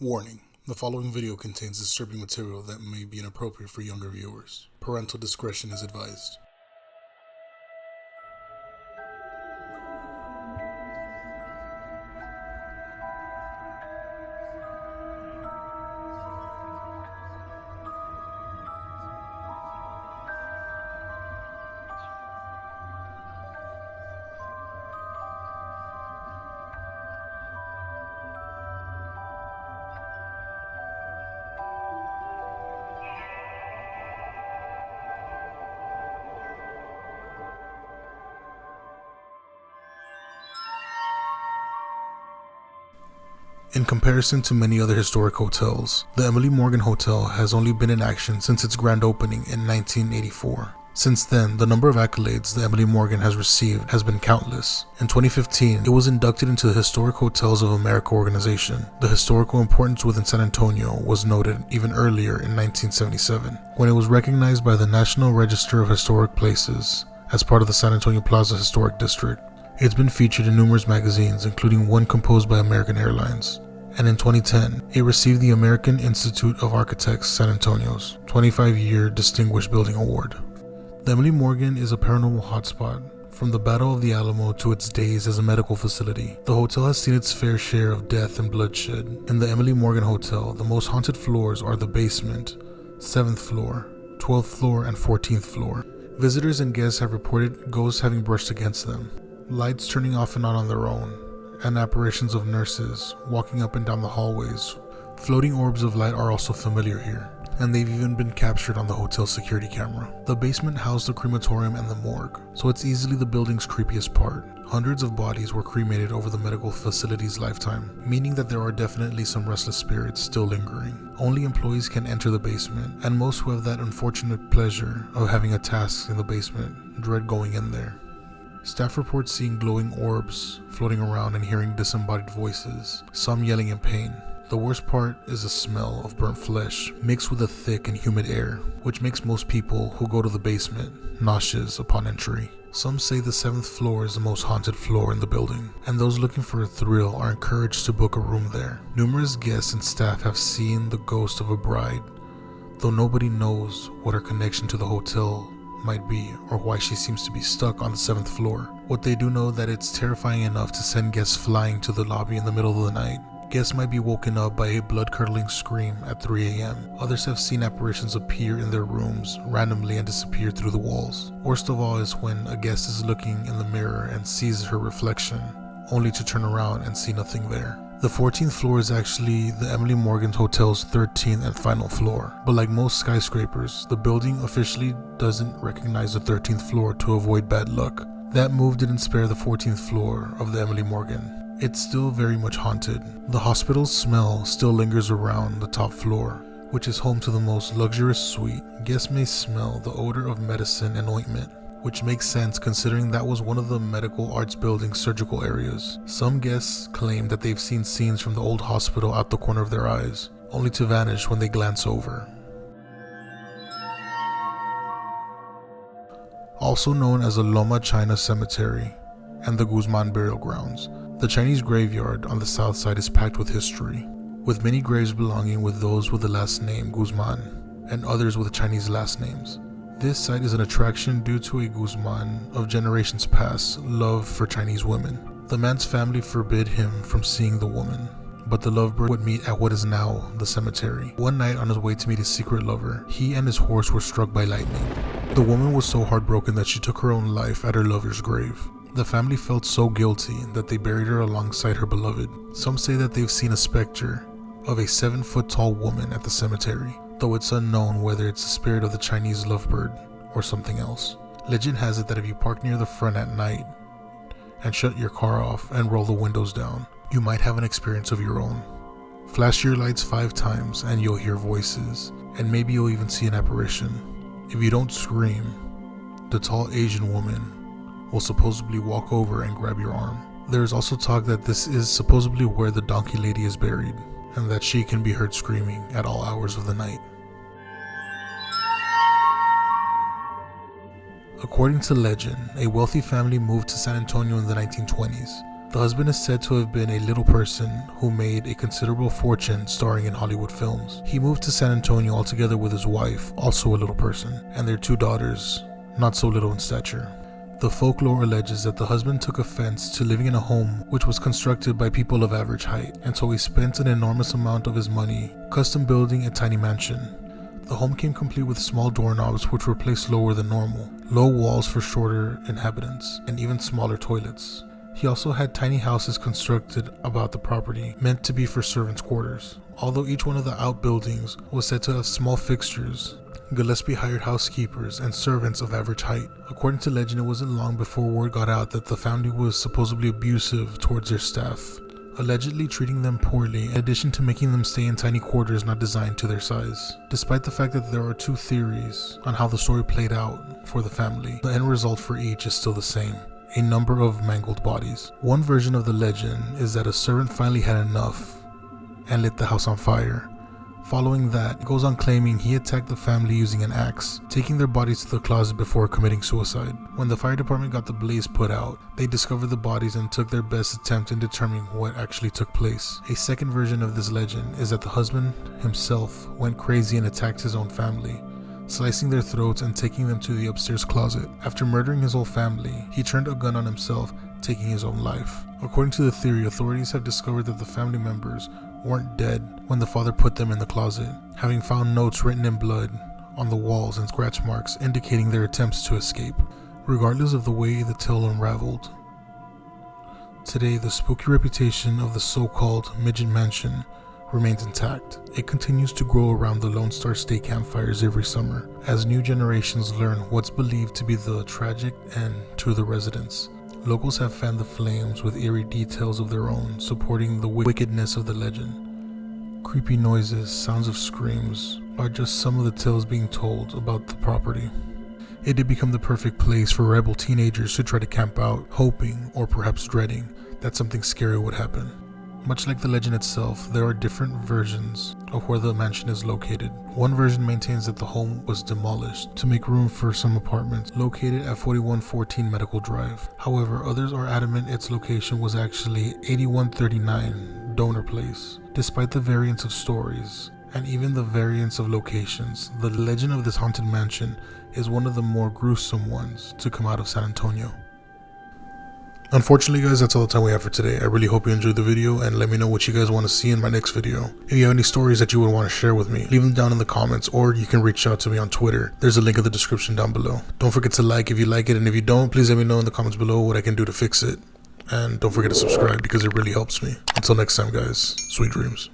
Warning: the following video contains disturbing material that may be inappropriate for younger viewers. Parental discretion is advised. In comparison to many other historic hotels, the Emily Morgan Hotel has only been in action since its grand opening in 1984. Since then, the number of accolades the Emily Morgan has received has been countless. In 2015, it was inducted into the Historic Hotels of America organization. The historical importance within San Antonio was noted even earlier in 1977, when it was recognized by the National Register of Historic Places as part of the San Antonio Plaza Historic District. It's been featured in numerous magazines, including one composed by American Airlines. And in 2010, it received the American Institute of Architects San Antonio's 25-year Distinguished Building Award. The Emily Morgan is a paranormal hotspot. From the Battle of the Alamo to its days as a medical facility, the hotel has seen its fair share of death and bloodshed. In the Emily Morgan Hotel, the most haunted floors are the basement, 7th floor, 12th floor, and 14th floor. Visitors and guests have reported ghosts having brushed against them, lights turning off and on their own, and apparitions of nurses walking up and down the hallways. Floating orbs of light are also familiar here, and they've even been captured on the hotel's security camera. The basement housed the crematorium and the morgue, so it's easily the building's creepiest part. Hundreds of bodies were cremated over the medical facility's lifetime, meaning that there are definitely some restless spirits still lingering. Only employees can enter the basement, and most who have that unfortunate pleasure of having a task in the basement dread going in there. Staff report seeing glowing orbs floating around and hearing disembodied voices, some yelling in pain. The worst part is the smell of burnt flesh mixed with the thick and humid air, which makes most people who go to the basement nauseous upon entry. Some say the 7th floor is the most haunted floor in the building, and those looking for a thrill are encouraged to book a room there. Numerous guests and staff have seen the ghost of a bride, though nobody knows what her connection to the hotel might be or why she seems to be stuck on the 7th floor. What they do know that it's terrifying enough to send guests flying to the lobby in the middle of the night. Guests might be woken up by a blood-curdling scream at 3 a.m. Others have seen apparitions appear in their rooms randomly and disappear through the walls. Worst of all is when a guest is looking in the mirror and sees her reflection, only to turn around and see nothing there. The 14th floor is actually the Emily Morgan Hotel's 13th and final floor, but like most skyscrapers, the building officially doesn't recognize the 13th floor to avoid bad luck. That move didn't spare the 14th floor of the Emily Morgan. It's still very much haunted. The hospital's smell still lingers around the top floor, which is home to the most luxurious suite. Guests may smell the odor of medicine and ointment, which makes sense considering that was one of the medical arts building's surgical areas. Some guests claim that they've seen scenes from the old hospital out the corner of their eyes, only to vanish when they glance over. Also known as the Loma China Cemetery and the Guzman Burial Grounds, the Chinese graveyard on the south side is packed with history, with many graves belonging with those with the last name Guzman and others with Chinese last names. This site is an attraction due to a Guzman of generations past love for Chinese women. The man's family forbid him from seeing the woman, but the lovebird would meet at what is now the cemetery. One night on his way to meet his secret lover, he and his horse were struck by lightning. The woman was so heartbroken that she took her own life at her lover's grave. The family felt so guilty that they buried her alongside her beloved. Some say that they've seen a specter of a 7-foot-tall woman at the cemetery, though it's unknown whether it's the spirit of the Chinese lovebird or something else. Legend has it that if you park near the front at night and shut your car off and roll the windows down, you might have an experience of your own. Flash your lights 5 times and you'll hear voices, and maybe you'll even see an apparition. If you don't scream, the tall Asian woman will supposedly walk over and grab your arm. There is also talk that this is supposedly where the donkey lady is buried, and that she can be heard screaming at all hours of the night. According to legend, a wealthy family moved to San Antonio in the 1920s. The husband is said to have been a little person who made a considerable fortune starring in Hollywood films. He moved to San Antonio altogether with his wife, also a little person, and their 2 daughters, not so little in stature. The folklore alleges that the husband took offense to living in a home which was constructed by people of average height, and so he spent an enormous amount of his money custom building a tiny mansion. The home came complete with small doorknobs which were placed lower than normal, low walls for shorter inhabitants, and even smaller toilets. He also had tiny houses constructed about the property, meant to be for servants' quarters. Although each one of the outbuildings was said to have small fixtures, Gillespie hired housekeepers and servants of average height. According to legend, it wasn't long before word got out that the family was supposedly abusive towards their staff, allegedly treating them poorly, in addition to making them stay in tiny quarters not designed to their size. Despite the fact that there are 2 theories on how the story played out for the family, the end result for each is still the same: a number of mangled bodies. One version of the legend is that a servant finally had enough and lit the house on fire. Following that, it goes on claiming he attacked the family using an axe, taking their bodies to the closet before committing suicide. When the fire department got the blaze put out, they discovered the bodies and took their best attempt in determining what actually took place. A second version of this legend is that the husband himself went crazy and attacked his own family, slicing their throats and taking them to the upstairs closet. After murdering his whole family, he turned a gun on himself, taking his own life. According to the theory, authorities have discovered that the family members weren't dead when the father put them in the closet, having found notes written in blood on the walls and scratch marks indicating their attempts to escape. Regardless of the way the tale unraveled, today the spooky reputation of the so-called Midget Mansion remains intact. It continues to grow around the Lone Star State campfires every summer, as new generations learn what's believed to be the tragic end to the residents. Locals have fanned the flames with eerie details of their own, supporting the wickedness of the legend. Creepy noises, sounds of screams are just some of the tales being told about the property. It did become the perfect place for rebel teenagers to try to camp out, hoping, or perhaps dreading, that something scary would happen. Much like the legend itself, there are different versions of where the mansion is located. One version maintains that the home was demolished to make room for some apartments located at 4114 Medical Drive. However, others are adamant its location was actually 8139 Donor Place. Despite the variance of stories, and even the variance of locations, the legend of this haunted mansion is one of the more gruesome ones to come out of San Antonio. Unfortunately guys, that's all the time we have for today. I really hope you enjoyed the video, and let me know what you guys want to see in my next video. If you have any stories that you would want to share with me, leave them down in the comments, or you can reach out to me on Twitter. There's a link in the description down below. Don't forget to like if you like it, and if you don't, please let me know in the comments below what I can do to fix it. And don't forget to subscribe because it really helps me. Until next time guys, sweet dreams.